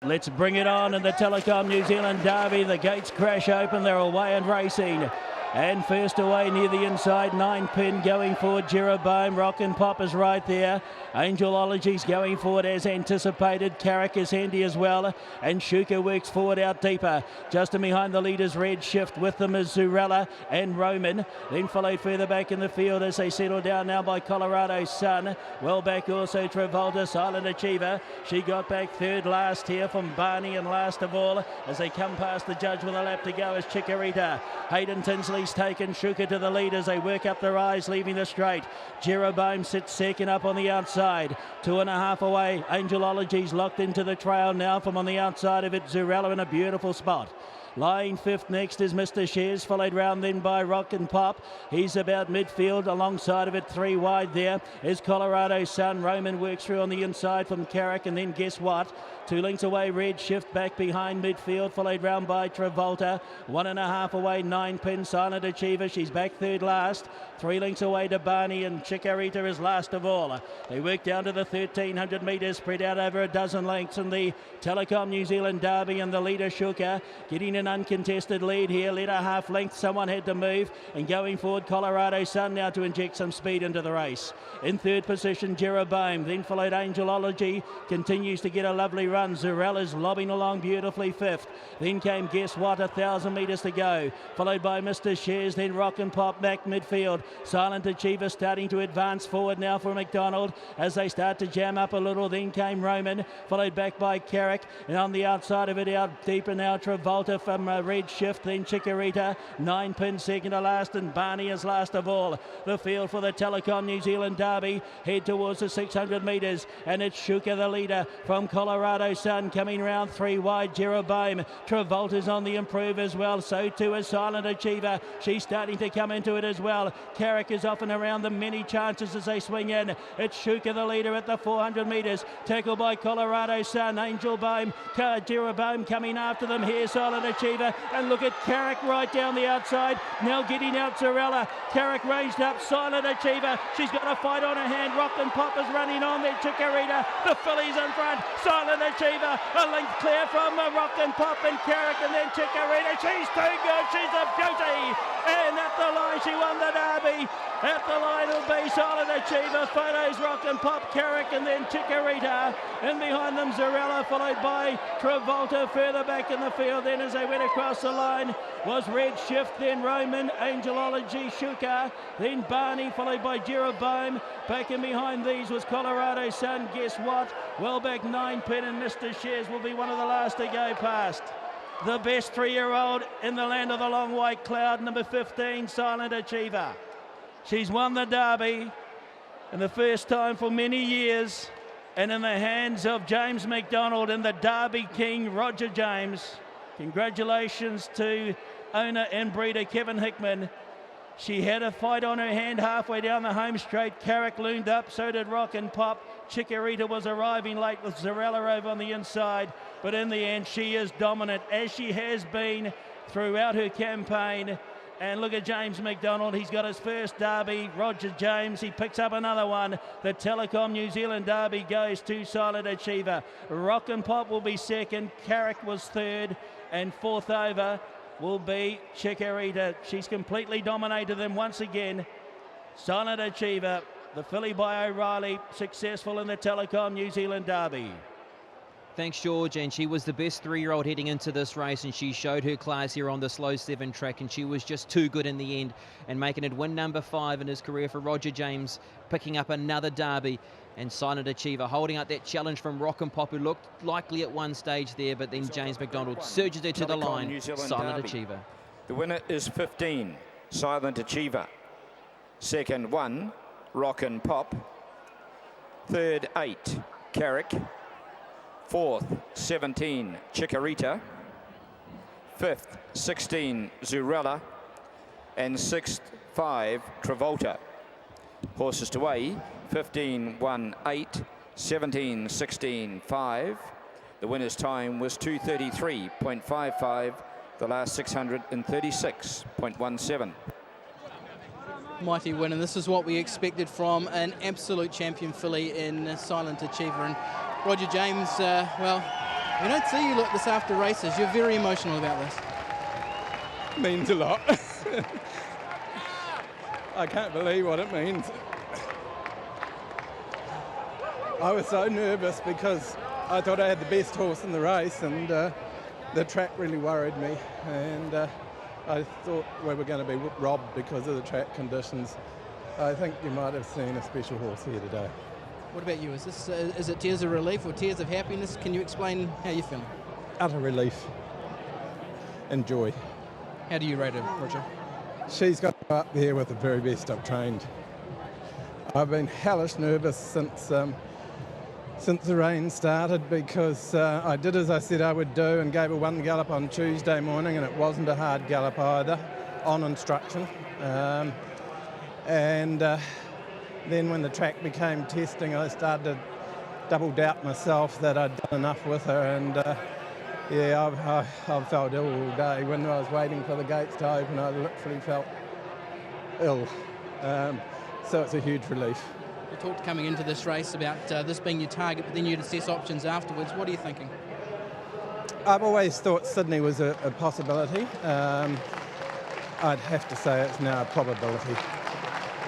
Let's bring it on in the Telecom New Zealand Derby. The gates crash open. They're away and racing. And first away near the inside, 9 pin going forward. Jeroboam, Rock and Pop is right there. Angelology's going forward as anticipated. Carrick is handy as well. And Shuka works forward out deeper. Just in behind the leaders, Red Shift. With them is Zurella and Roman. Then followed further back in the field as they settle down now by Colorado's Sun. Well back also Travolta, Silent Achiever. She got back third last here from Barney, and last of all as they come past the judge with a lap to go is Chikorita. Hayden Tinsley's taken Shuka to the lead as they work up the rise, leaving the straight. Jeroboam sits second up on the outside. 2.5 away. Angelology's locked into the trail now from on the outside of it. Zurella in a beautiful spot. Lying fifth next is Mr. Shares, followed round then by Rock and Pop. He's about midfield, alongside of it 3 wide there is Colorado's Sun. Roman works through on the inside from Carrick, and then guess what? 2 lengths away, Red Shift back behind midfield, followed round by Travolta. 1.5 away, 9 pin, Silent Achiever. She's back third last. 3 lengths away to Barney, and Chikorita is last of all. They work down to the 1,300 metres, spread out over a dozen lengths in the Telecom New Zealand Derby, and the leader Shuka getting an uncontested lead here. Led a half length, someone had to move, and going forward Colorado Sun now to inject some speed into the race. In third position Jeroboam, then followed Angelology, continues to get a lovely run. Zurella's lobbing along beautifully fifth. Then came guess what, 1,000 metres to go, followed by Mr. Shares, then Rock and Pop back midfield. Silent Achiever starting to advance forward now for McDonald as they start to jam up a little. Then came Roman, followed back by Carrick, and on the outside of it out deeper now Travolta from Red Shift, then Chikorita. 9 pin second to last, and Barney is last of all. The field for the Telecom New Zealand Derby head towards the 600 metres, and it's Shuka the leader from Colorado Sun coming round 3 wide. Jeroboam, Travolta's on the improve as well, so too is Silent Achiever. She's starting to come into it as well. Carrick is off and around them, many chances as they swing in. It's Shuka the leader at the 400 metres, tackled by Colorado Sun. Jeroboam coming after them here, Silent Achiever, and look at Carrick right down the outside, now getting out Zurella. Carrick raised up, Silent Achiever, she's got a fight on her hand. Rock and Pop is running on there, Chikorita, the fillies in front, Silent Achiever, a length clear from Rock and Pop and Carrick, and then Chikorita, she's too good, she's a beauty, and at the line she won the Derby. At the line will be Silent Achiever, photos Rock and Pop, Carrick, and then Chikorita, and behind them Zurella, followed by Travolta. Further back in the field then as they went across the line was Red Shift, then Roman, Angelology, Shuka, then Barney, followed by Jeroboam. Back in behind these was Colorado Sun, guess what? Well back 9 pin, and Mr. Shares will be one of the last to go past. The best 3-year-old in the land of the long white cloud, number 15, Silent Achiever. She's won the Derby in the first time for many years, and in the hands of James McDonald and the Derby King, Roger James. Congratulations to owner and breeder Kevin Hickman. She had a fight on her hand halfway down the home straight. Carrick loomed up, so did Rock and Pop. Chikorita was arriving late with Zurella over on the inside, but in the end she is dominant, as she has been throughout her campaign. And look at James McDonald, he's got his first Derby. Roger James, he picks up another one. The Telecom New Zealand Derby goes to Silent Achiever. Rock and Pop will be second, Carrick was third, and fourth over will be Chikorita. She's completely dominated them once again. Silent Achiever, the filly by O'Reilly, successful in the Telecom New Zealand Derby. Thanks, George, and she was the best 3-year-old heading into this race, and she showed her class here on the slow 7 track, and she was just too good in the end, and making it win number 5 in his career for Roger James, picking up another Derby. And Silent Achiever holding out that challenge from Rock and Pop, who looked likely at one stage there, but then James McDonald surges her to the line. Silent Achiever. The winner is 15, Silent Achiever. Second, 1, Rock and Pop. Third, 8, Carrick. Fourth, 17, Chikorita. Fifth, 16, Zurella. And sixth, 5, Travolta. Horses to weigh, 15, 1, 8, 17, 16, 5. The winner's time was 2:33.55. The last 636.17. Mighty win, and this is what we expected from an absolute champion filly in Silent Achiever. And Roger James, well, We don't see you like this after races. You're very emotional about this. Means a lot. I can't believe what it means. I was so nervous because I thought I had the best horse in the race, and the track really worried me, and I thought we were going to be robbed because of the track conditions. I think you might have seen a special horse here today. What about you? Is it tears of relief or tears of happiness? Can you explain how you're feeling? Utter relief and joy. How do you rate her, Roger? She's got to go up there with the very best I've trained. I've been hellish nervous since the rain started, because I did as I said I would do and gave her one gallop on Tuesday morning, and it wasn't a hard gallop either, on instruction. Then when the track became testing, I started to double doubt myself that I'd done enough with her, and I've felt ill all day. When I was waiting for the gates to open, I literally felt ill. So it's a huge relief. You talked coming into this race about this being your target, but then you'd assess options afterwards. What are you thinking? I've always thought Sydney was a possibility. I'd have to say it's now a probability.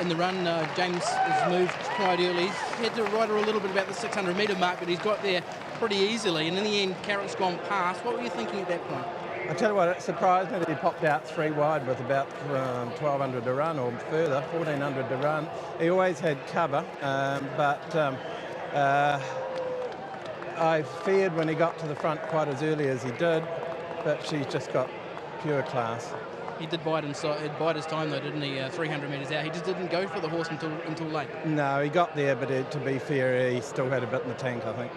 In the run, James has moved quite early. He's had to ride her a little bit about the 600 metre mark, but he's got there pretty easily, and in the end, Carrick's gone past. What were you thinking at that point? I tell you what, it surprised me that he popped out 3 wide with about 1,200 to run, or further, 1,400 to run. He always had cover, but I feared when he got to the front quite as early as he did, but she's just got pure class. He did bide his time though, didn't he? 300 metres out. He just didn't go for the horse until late. No, he got there, but to be fair, he still had a bit in the tank, I think.